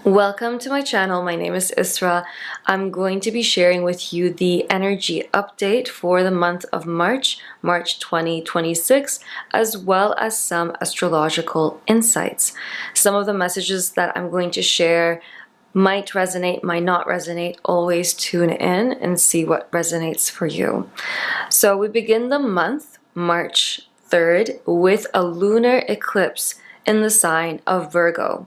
Welcome to my channel. My name is Isra. I'm going to be sharing with you the energy update for the month of March 2026, as well as some astrological insights. Some of the messages that I'm going to share might resonate, might not resonate. Always tune in and see what resonates for you. So we begin the month, March 3rd, with a lunar eclipse in the sign of Virgo.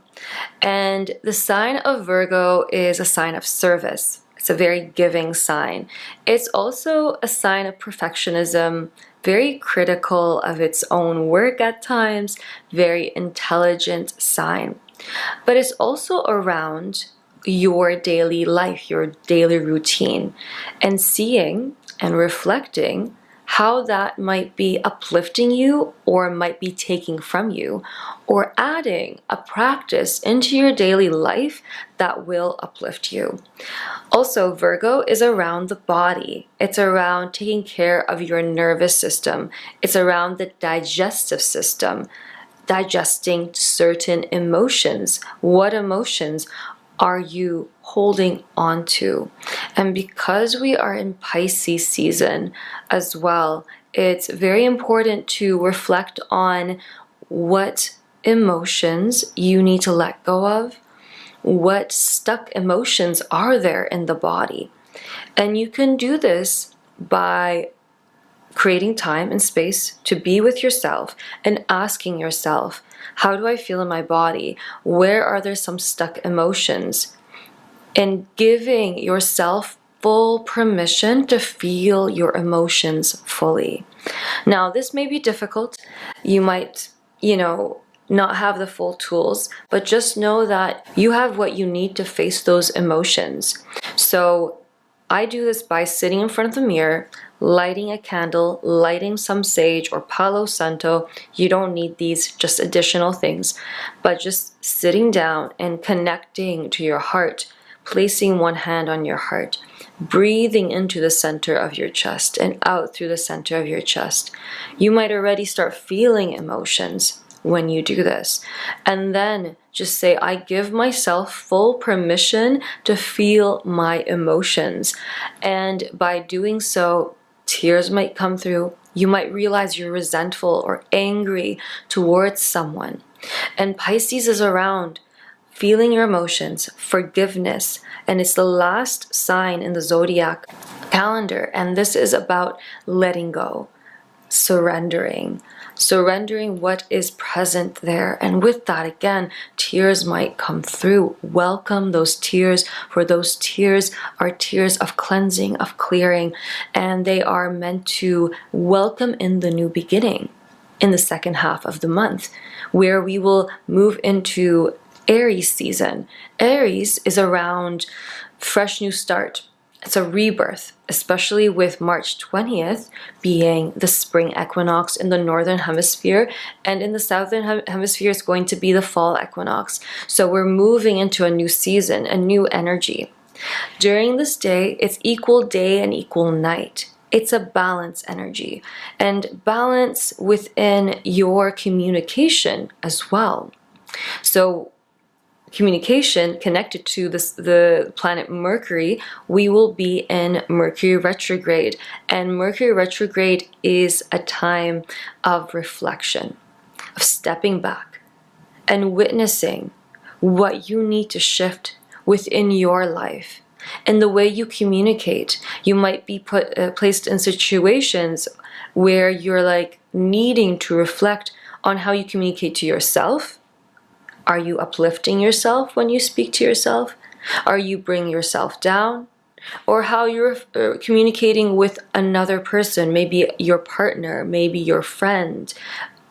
And the sign of Virgo is a sign of service. It's a very giving sign. It's also a sign of perfectionism, very critical of its own work at times, very intelligent sign. But it's also around your daily life, your daily routine, and seeing and reflecting how that might be uplifting you or might be taking from you, or adding a practice into your daily life that will uplift you. Also, Virgo is around the body. It's around taking care of your nervous system. It's around the digestive system, digesting certain emotions. What emotions are you holding on to? And because we are in Pisces season as well, it's very important to reflect on what emotions you need to let go of, what stuck emotions are there in the body. And you can do this by creating time and space to be with yourself and asking yourself, how do I feel in my body? Where are there some stuck emotions? And giving yourself full permission to feel your emotions fully. Now, this may be difficult. You might, not have the full tools, but just know that you have what you need to face those emotions. So I do this by sitting in front of the mirror, lighting a candle, lighting some sage or Palo Santo. You don't need these, just additional things, but just sitting down and connecting to your heart, placing one hand on your heart, breathing into the center of your chest and out through the center of your chest. You might already start feeling emotions when you do this. And then just say, I give myself full permission to feel my emotions. And by doing so, tears might come through. You might realize you're resentful or angry towards someone. And Pisces is around feeling your emotions, forgiveness, and it's the last sign in the zodiac calendar. And this is about letting go, surrendering what is present there. And with that, again, tears might come through. Welcome those tears, for those tears are tears of cleansing, of clearing, and they are meant to welcome in the new beginning in the second half of the month, where we will move into Aries season. Aries is around fresh new start. It's a rebirth, especially with March 20th being the Spring Equinox in the Northern Hemisphere, and in the Southern Hemisphere it's going to be the Fall Equinox. So we're moving into a new season, a new energy. During this day, it's equal day and equal night. It's a balance energy, and balance within your communication as well. So communication connected to the planet Mercury, we will be in Mercury retrograde. And Mercury retrograde is a time of reflection, of stepping back and witnessing what you need to shift within your life. And the way you communicate, you might be placed in situations where you're needing to reflect on how you communicate to yourself. Are you uplifting yourself when you speak to yourself? Are you bringing yourself down? Or how you're communicating with another person, maybe your partner, maybe your friend.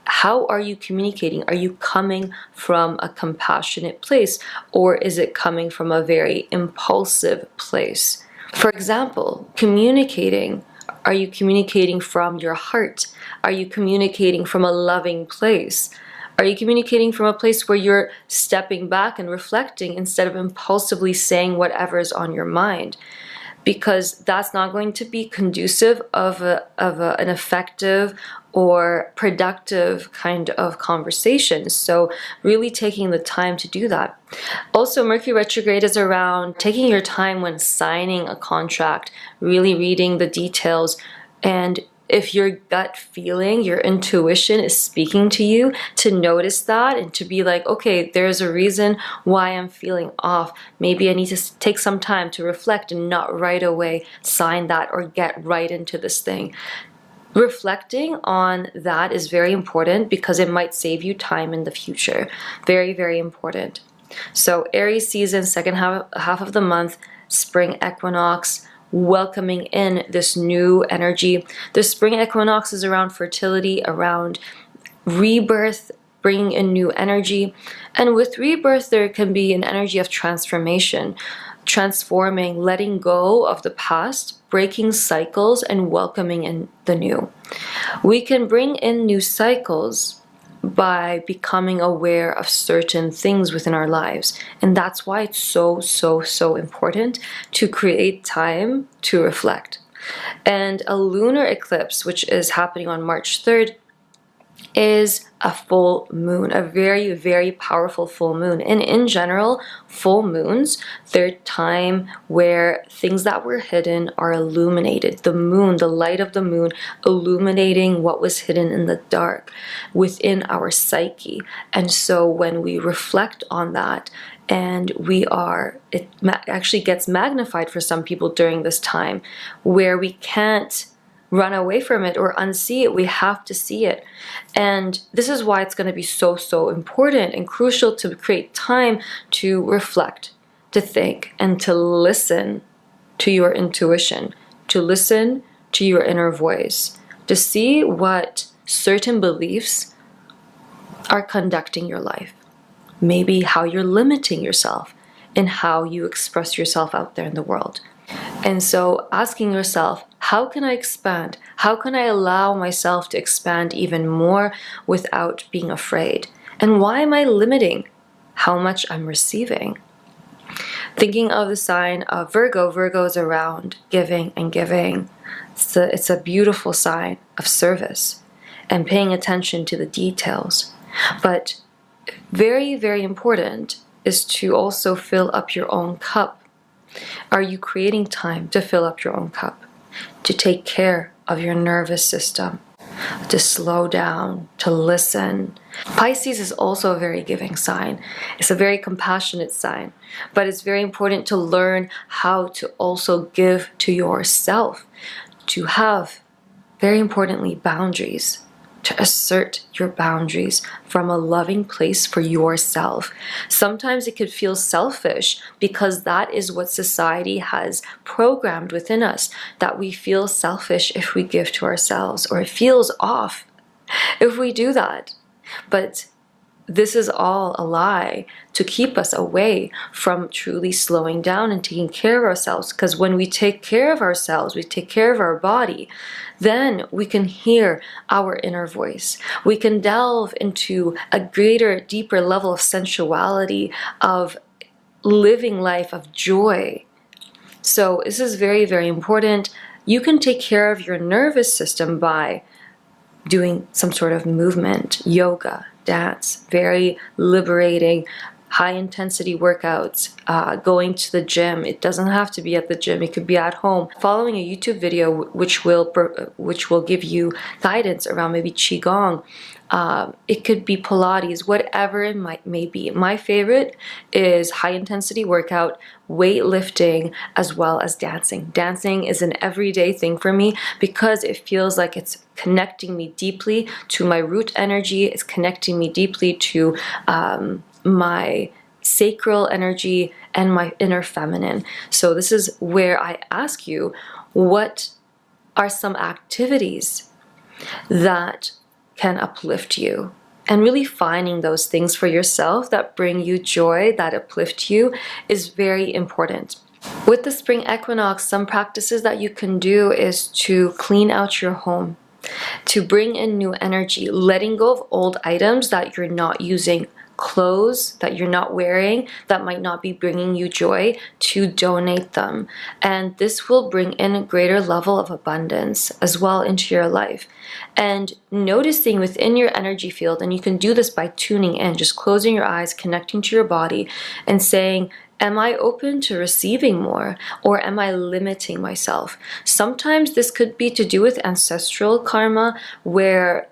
How are you communicating? Are you coming from a compassionate place, or is it coming from a very impulsive place? For example, communicating. Are you communicating from your heart? Are you communicating from a loving place? Are you communicating from a place where you're stepping back and reflecting instead of impulsively saying whatever is on your mind? because that's not going to be conducive of an effective or productive kind of conversation. So really taking the time to do that. Also, Mercury retrograde is around taking your time when signing a contract, really reading the details, and if your gut feeling, your intuition is speaking to you, to notice that and to be like, okay, there's a reason why I'm feeling off. Maybe I need to take some time to reflect and not right away sign that or get right into this thing. Reflecting on that is very important because it might save you time in the future. Very, very important. So Aries season, second half of the month, spring equinox, welcoming in this new energy. The spring equinox is around fertility, around rebirth, bringing in new energy. And with rebirth, there can be an energy of transformation, transforming, letting go of the past, breaking cycles, and welcoming in the new. We can bring in new cycles by becoming aware of certain things within our lives. And that's why it's so important to create time to reflect. And a lunar eclipse, which is happening on March 3rd, is a full moon, a very, very powerful full moon. And in general, full moons, they're time where things that were hidden are illuminated. The moon, the light of the moon, illuminating what was hidden in the dark within our psyche. And so when we reflect on that, and it actually gets magnified for some people during this time, where we can't run away from it or unsee it. We have to see it. And this is why it's going to be so important and crucial to create time to reflect, to think, and to listen to your intuition, to listen to your inner voice, to see what certain beliefs are conducting your life. Maybe how you're limiting yourself and how you express yourself out there in the world. And so asking yourself, how can I expand? How can I allow myself to expand even more without being afraid? And why am I limiting how much I'm receiving? Thinking of the sign of Virgo, Virgo is around giving and giving. It's a beautiful sign of service and paying attention to the details. But very, very important is to also fill up your own cup. Are you creating time to fill up your own cup? To take care of your nervous system, to slow down, to listen. Pisces is also a very giving sign. It's a very compassionate sign, but it's very important to learn how to also give to yourself, to have, very importantly, boundaries, to assert your boundaries from a loving place for yourself. Sometimes it could feel selfish because that is what society has programmed within us, that we feel selfish if we give to ourselves, or it feels off if we do that. But this is all a lie to keep us away from truly slowing down and taking care of ourselves. Because when we take care of ourselves, we take care of our body, then we can hear our inner voice. We can delve into a greater, deeper level of sensuality, of living life, of joy. So this is very, very important. You can take care of your nervous system by doing some sort of movement, yoga, dance, very liberating, high intensity workouts, going to the gym. It doesn't have to be at the gym, it could be at home. Following a YouTube video which will give you guidance around maybe Qigong. It could be Pilates, whatever it may be. My favorite is high intensity workout, weightlifting, as well as dancing. Dancing is an everyday thing for me because it feels like it's connecting me deeply to my root energy. It's connecting me deeply to my sacral energy and my inner feminine. So this is where I ask you, what are some activities that can uplift you? And really finding those things for yourself that bring you joy, that uplift you, is very important. With the spring equinox, some practices that you can do is to clean out your home, to bring in new energy, letting go of old items that you're not using clothes that you're not wearing that might not be bringing you joy, to donate them. And this will bring in a greater level of abundance as well into your life. And noticing within your energy field, and you can do this by tuning in, just closing your eyes, connecting to your body, and saying, am I open to receiving more, or am I limiting myself? Sometimes this could be to do with ancestral karma, where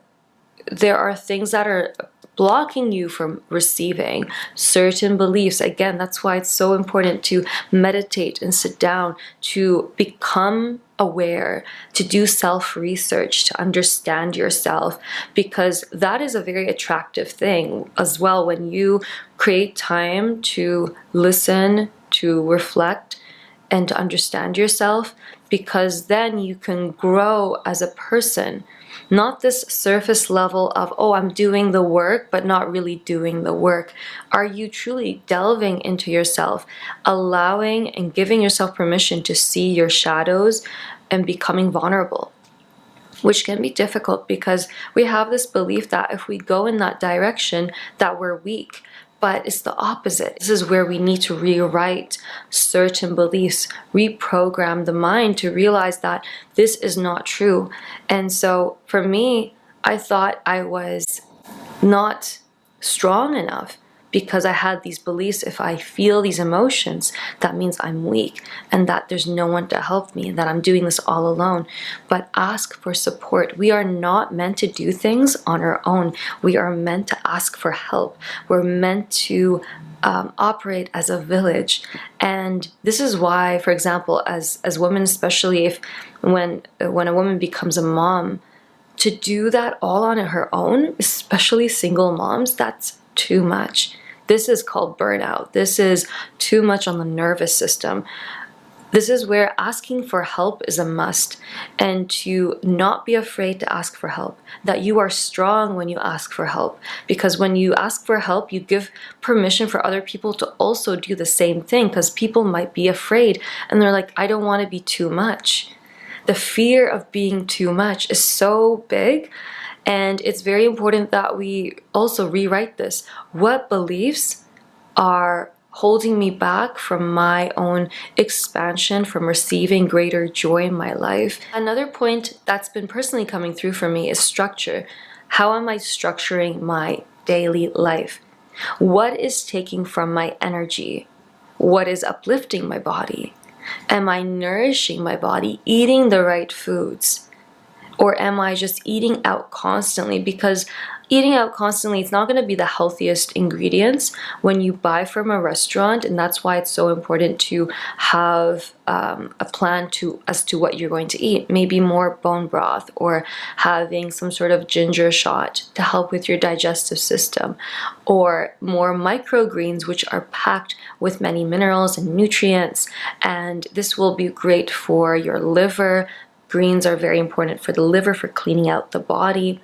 there are things that are blocking you from receiving certain beliefs. Again, that's why it's so important to meditate and sit down, to become aware, to do self-research, to understand yourself, because that is a very attractive thing as well. When you create time to listen, to reflect, and to understand yourself, because then you can grow as a person. Not this surface level of, oh, I'm doing the work, but not really doing the work. Are you truly delving into yourself, allowing and giving yourself permission to see your shadows and becoming vulnerable? Which can be difficult because we have this belief that if we go in that direction, that we're weak. But it's the opposite. This is where we need to rewrite certain beliefs, reprogram the mind to realize that this is not true. And so for me, I thought I was not strong enough because I had these beliefs. If I feel these emotions, that means I'm weak and that there's no one to help me and that I'm doing this all alone. But ask for support. We are not meant to do things on our own. We are meant to ask for help. We're meant to operate as a village. And this is why, for example, as women, especially when a woman becomes a mom, to do that all on her own, especially single moms, that's too much. This is called burnout. This is too much on the nervous system. This is where asking for help is a must, and to not be afraid to ask for help, that you are strong when you ask for help, because when you ask for help, you give permission for other people to also do the same thing, because people might be afraid and they're like, I don't want to be too much. The fear of being too much is so big, and it's very important that we also rewrite this. What beliefs are holding me back from my own expansion, from receiving greater joy in my life? Another point that's been personally coming through for me is structure. How am I structuring my daily life? What is taking from my energy? What is uplifting my body? Am I nourishing my body, eating the right foods? Or am I just eating out constantly? Because eating out constantly, it's not going to be the healthiest ingredients when you buy from a restaurant, and that's why it's so important to have a plan as to what you're going to eat. Maybe more bone broth, or having some sort of ginger shot to help with your digestive system, or more microgreens, which are packed with many minerals and nutrients, and this will be great for your liver. Greens are very important for the liver, for cleaning out the body.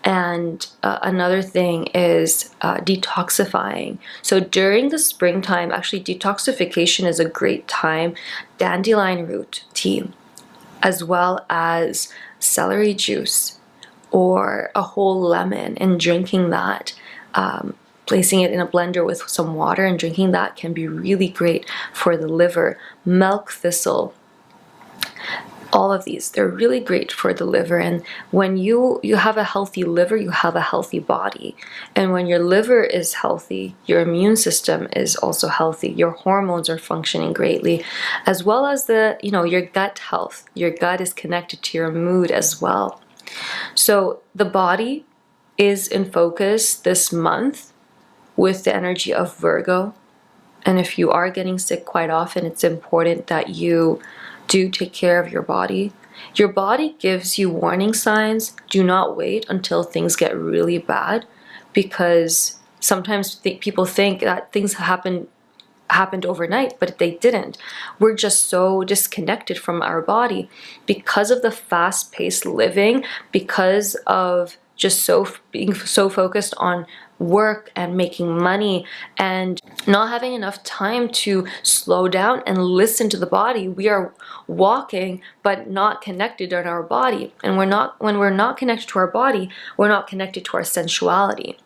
And another thing is detoxifying. So during the springtime, actually detoxification is a great time. Dandelion root tea, as well as celery juice or a whole lemon, and drinking that, placing it in a blender with some water and drinking that can be really great for the liver. Milk thistle. All of these, they're really great for the liver. And when you have a healthy liver, you have a healthy body. And when your liver is healthy, your immune system is also healthy. Your hormones are functioning greatly, as well as your gut health. Your gut is connected to your mood as well. So the body is in focus this month with the energy of Virgo. And if you are getting sick quite often, it's important that you do take care of your body. Your body gives you warning signs. Do not wait until things get really bad, because sometimes people think that things happened overnight, but they didn't. We're just so disconnected from our body because of the fast-paced living, because of just being so focused on work and making money and not having enough time to slow down and listen to the body. We are walking but not connected in our body, and when we're not connected to our body, we're not connected to our sensuality.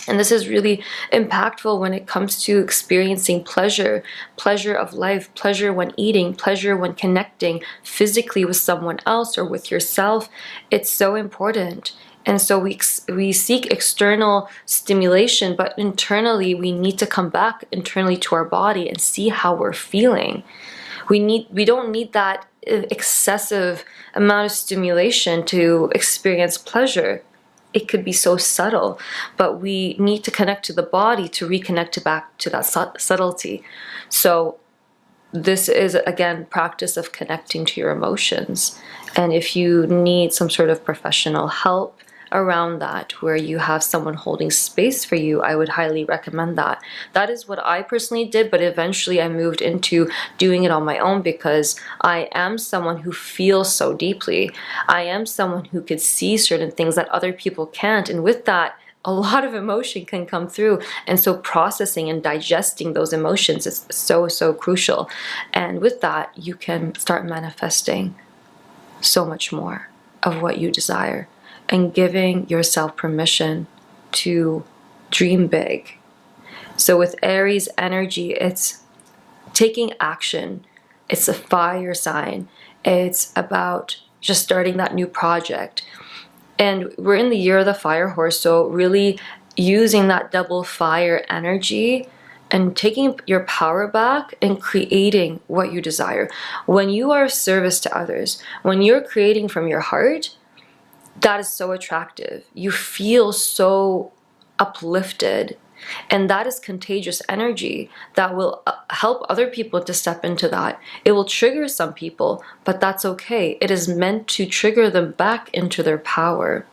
And this is really impactful when it comes to experiencing pleasure, pleasure of life, pleasure when eating, pleasure when connecting physically with someone else or with yourself. It's so important. And so we seek external stimulation, but internally we need to come back internally to our body and see how we're feeling. We don't need that excessive amount of stimulation to experience pleasure. It could be so subtle, but we need to connect to the body to reconnect back to that subtlety. So this is, again, practice of connecting to your emotions. And if you need some sort of professional help around that, where you have someone holding space for you, I would highly recommend that. That is what I personally did, but eventually I moved into doing it on my own because I am someone who feels so deeply. I am someone who could see certain things that other people can't, and with that, a lot of emotion can come through. And so processing and digesting those emotions is so, so crucial. And with that, you can start manifesting so much more of what you desire and giving yourself permission to dream big. So with Aries energy, it's taking action. It's a fire sign. It's about just starting that new project. And we're in the year of the fire horse, so really using that double fire energy and taking your power back and creating what you desire. When you are of service to others, when you're creating from your heart, that is so attractive. You feel so uplifted. And that is contagious energy that will help other people to step into that. It will trigger some people, but that's okay. It is meant to trigger them back into their power.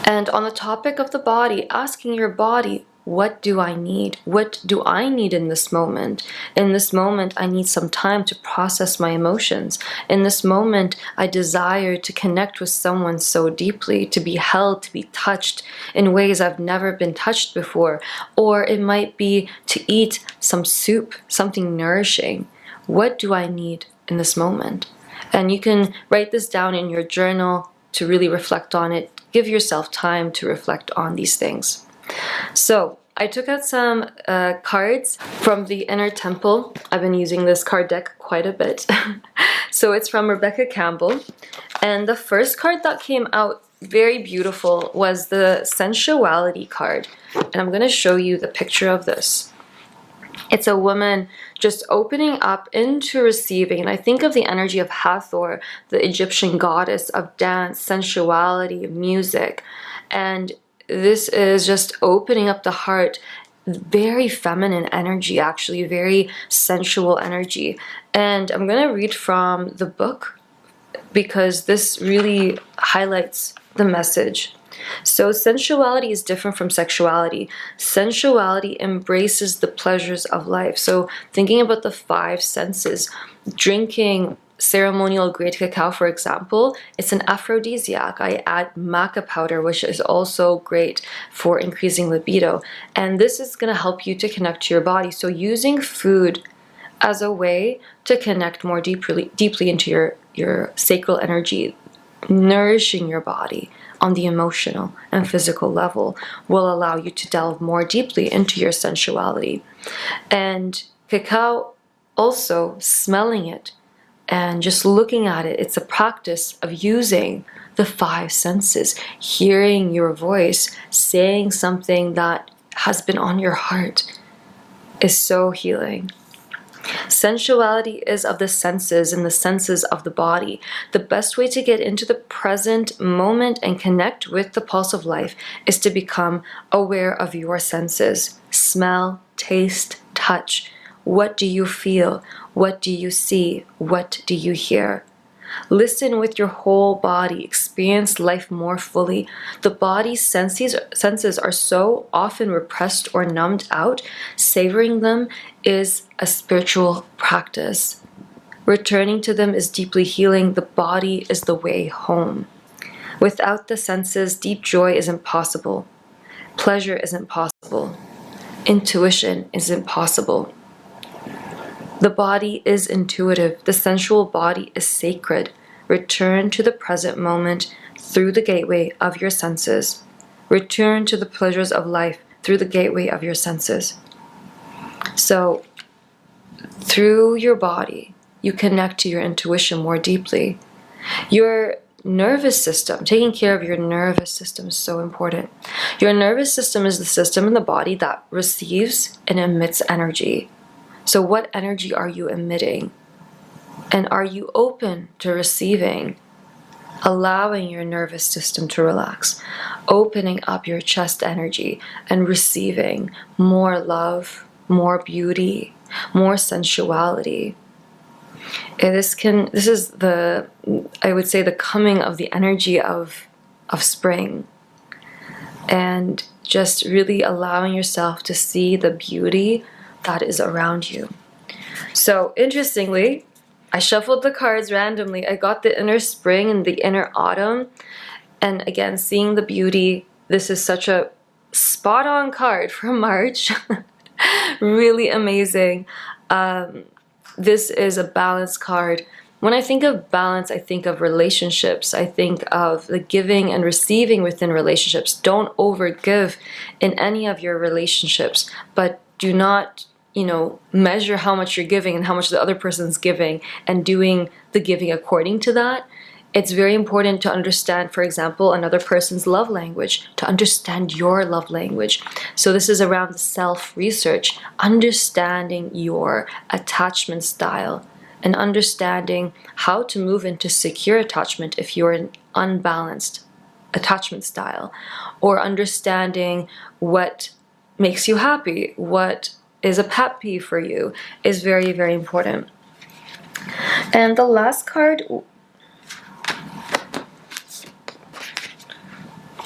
And on the topic of the body, asking your body, what do I need? What do I need in this moment? In this moment, I need some time to process my emotions. In this moment, I desire to connect with someone so deeply, to be held, to be touched in ways I've never been touched before. Or it might be to eat some soup, something nourishing. What do I need in this moment? And you can write this down in your journal to really reflect on it. Give yourself time to reflect on these things. So I took out some cards from the Inner Temple. I've been using this card deck quite a bit. So it's from Rebecca Campbell. And the first card that came out, very beautiful, was the Sensuality card. And I'm going to show you the picture of this. It's a woman just opening up into receiving. And I think of the energy of Hathor, the Egyptian goddess of dance, sensuality, music. And this is just opening up the heart. Very feminine energy, actually, very sensual energy. And I'm going to read from the book because this really highlights the message. So sensuality is different from sexuality. Sensuality embraces the pleasures of life. So thinking about the five senses, drinking ceremonial great cacao, for example, it's an aphrodisiac. I add maca powder, which is also great for increasing libido. And this is going to help you to connect to your body. So using food as a way to connect more deeply into your sacral energy, nourishing your body on the emotional and physical level will allow you to delve more deeply into your sensuality. And cacao, also smelling it and just looking at it, it's a practice of using the five senses, hearing your voice, saying something that has been on your heart is so healing. Sensuality is of the senses and the senses of the body. The best way to get into the present moment and connect with the pulse of life is to become aware of your senses. Smell, taste, touch. What do you feel? What do you see? What do you hear? Listen with your whole body. Experience life more fully. The body's senses are so often repressed or numbed out. Savoring them is a spiritual practice. Returning to them is deeply healing. The body is the way home. Without the senses, deep joy is impossible. Pleasure is impossible. Intuition is impossible. The body is intuitive. The sensual body is sacred. Return to the present moment through the gateway of your senses. Return to the pleasures of life through the gateway of your senses. So through your body, you connect to your intuition more deeply. Your nervous system, taking care of your nervous system is so important. Your nervous system is the system in the body that receives and emits energy. So what energy are you emitting? And are you open to receiving, allowing your nervous system to relax, opening up your chest energy and receiving more love, more beauty, more sensuality? And this is the, I would say, the coming of the energy of spring, and just really allowing yourself to see the beauty that is around you. So interestingly, I shuffled the cards randomly. I got the inner spring and the inner autumn. And again, seeing the beauty, this is such a spot on card for March. Really amazing. This is a balance card. When I think of balance, I think of relationships. I think of the giving and receiving within relationships. Don't overgive in any of your relationships, but do not, measure how much you're giving and how much the other person's giving and doing the giving according to that. It's very important to understand, for example, another person's love language, to understand your love language. So this is around self-research, understanding your attachment style and understanding how to move into secure attachment if you're an unbalanced attachment style, or understanding what makes you happy, what is a pet peeve for you, is very, very important. And the last card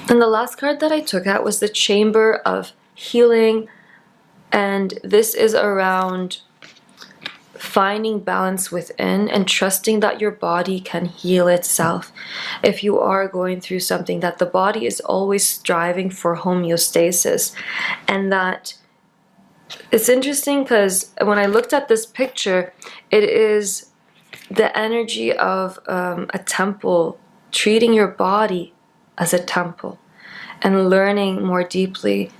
that I took out was the Chamber of Healing, and this is around finding balance within and trusting that your body can heal itself. If you are going through something, that the body is always striving for homeostasis. And that it's interesting because when I looked at this picture, it is the energy of a temple, treating your body as a temple and learning more deeply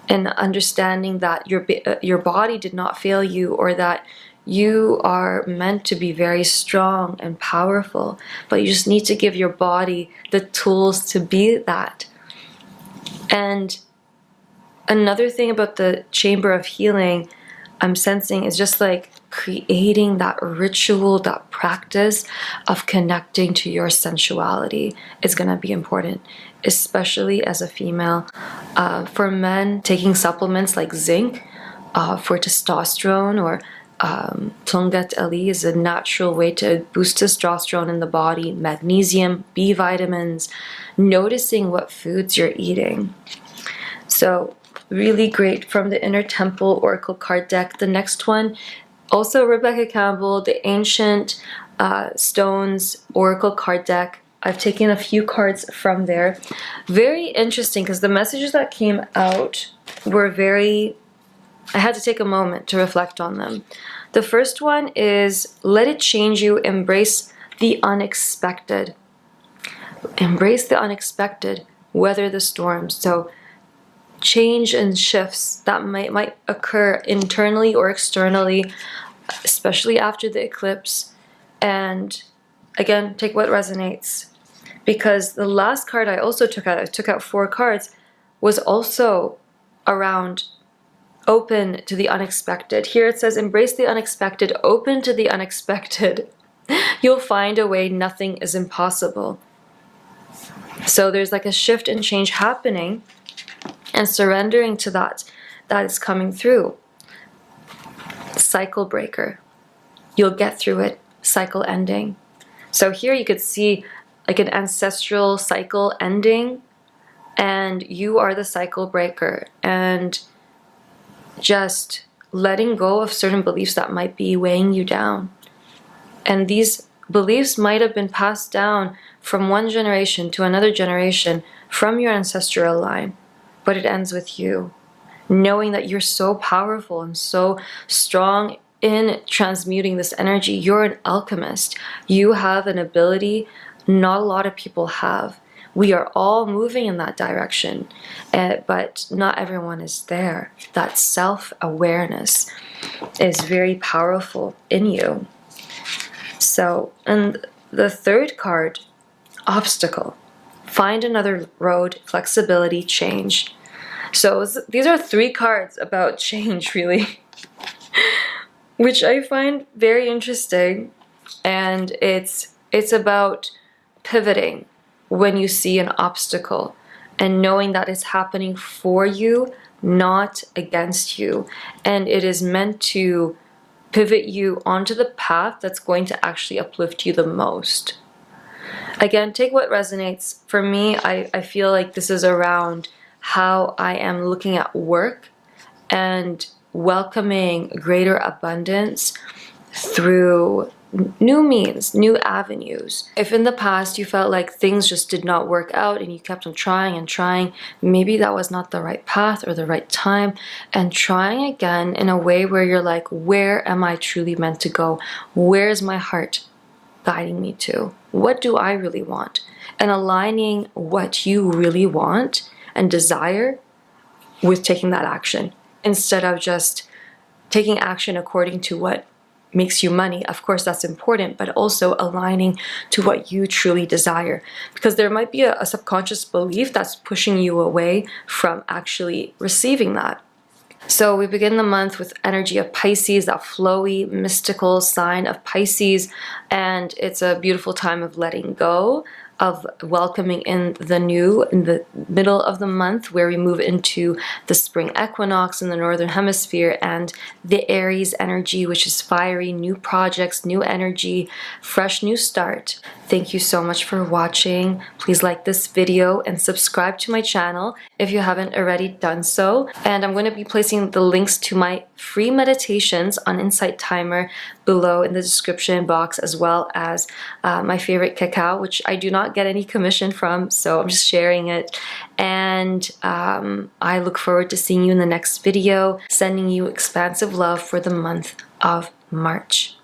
and understanding that your body did not fail you, or that you are meant to be very strong and powerful, but you just need to give your body the tools to be that. And another thing about the Chamber of Healing I'm sensing is just like creating that ritual, that practice of connecting to your sensuality is going to be important, especially as a female. For men, taking supplements like zinc for testosterone, or Tongat Ali is a natural way to boost testosterone in the body, magnesium, B vitamins, noticing what foods you're eating. So really great from the Inner Temple Oracle card deck. The next one, also Rebecca Campbell, the Ancient Stones Oracle card deck. I've taken a few cards from there. Very interesting because the messages that came out were I had to take a moment to reflect on them. The first one is, let it change you, embrace the unexpected. Embrace the unexpected, weather the storms. So change and shifts that might occur internally or externally, especially after the eclipse. And again, take what resonates. Because the last card I also took out 4 cards, was also around open to the unexpected. Here it says, embrace the unexpected, open to the unexpected. You'll find a way, nothing is impossible. So there's like a shift and change happening, and surrendering to that is coming through. Cycle breaker. You'll get through it. Cycle ending. So here you could see like an ancestral cycle ending, and you are the cycle breaker, and just letting go of certain beliefs that might be weighing you down. And these beliefs might have been passed down from one generation to another generation from your ancestral line, but it ends with you. Knowing that you're so powerful and so strong in transmuting this energy. You're an alchemist. You have an ability not a lot of people have, We are all moving in that direction, but not everyone is there. That self-awareness is very powerful in you. So, and the third card, obstacle. Find another road, flexibility, change. So these are 3 cards about change, really, which I find very interesting. And it's about pivoting when you see an obstacle and knowing that it's happening for you, not against you. And it is meant to pivot you onto the path that's going to actually uplift you the most. Again, take what resonates. For me, I feel like this is around how I am looking at work and welcoming greater abundance through new means, new avenues. If in the past you felt like things just did not work out and you kept on trying and trying, maybe that was not the right path or the right time, and trying again in a way where you're like, where am I truly meant to go? Where's my heart guiding me to? What do I really want? And aligning what you really want and desire with taking that action, instead of just taking action according to what makes you money. Of course, that's important, but also aligning to what you truly desire, because there might be a subconscious belief that's pushing you away from actually receiving that. So we begin the month with energy of Pisces, that flowy, mystical sign of Pisces, and it's a beautiful time of letting go, of welcoming in the new in the middle of the month, where we move into the spring equinox in the northern hemisphere, and the Aries energy, which is fiery, new projects, new energy, fresh new start. Thank you so much for watching. Please like this video and subscribe to my channel if you haven't already done so. And I'm going to be placing the links to my free meditations on Insight Timer below in the description box, as well as my favorite cacao, which I do not get any commission from, so I'm just sharing it. And I look forward to seeing you in the next video, sending you expansive love for the month of March.